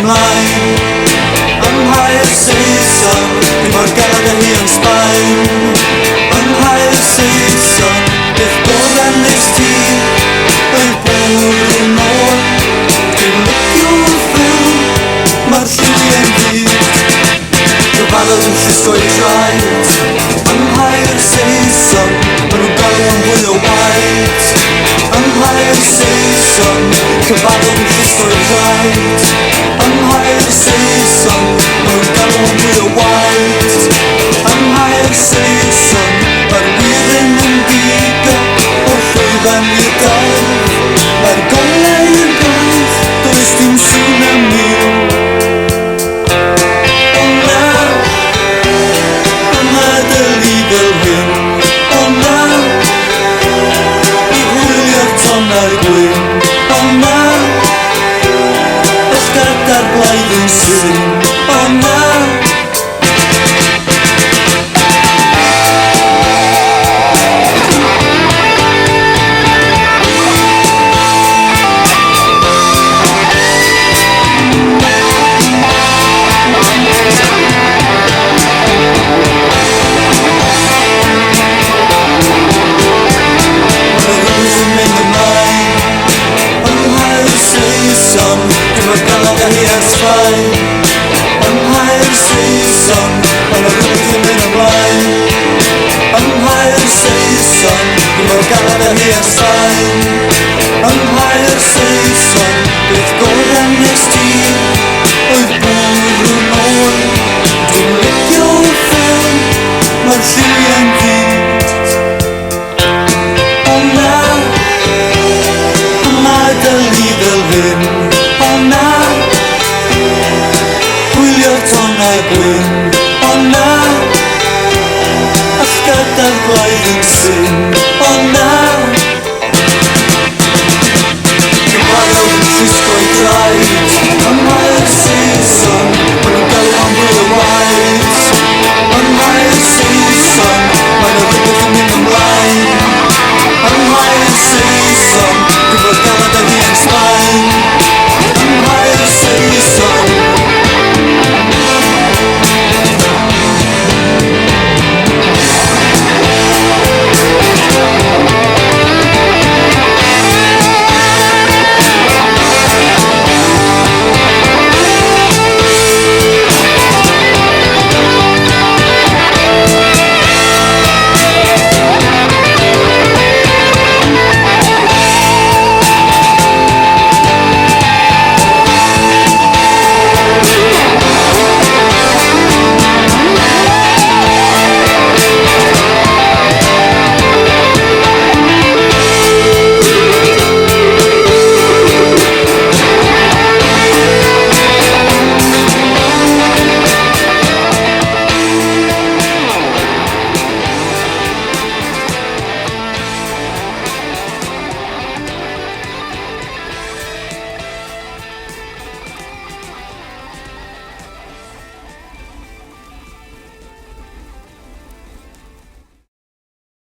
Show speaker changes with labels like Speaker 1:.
Speaker 1: ymlaen. Cae'r Saeson, dim mor galad â hi yn Sbaen. Cae'r Saeson, beth gorau nes ti, o'i bwr yn ôl. Dwi'n lycio ffilm, mae'r lliwiau'n hyd. Cyfarodd yn llusgo i draed. Cae'r Saeson, maen nhw'n galw am fwy o waith. Cae'r Saeson, cyfarodd yn llusgo i draed. Cae'r Saeson, maen nhw'n galw am fwy o waith. Cae'r Saeson, mae'r wyddyn yn diga o llwyfan i'r daith. Mae'r golau yn gaeth, does dim sŵn am niw. Cae'r Saeson, dim mor galad â hi yn Sbaen.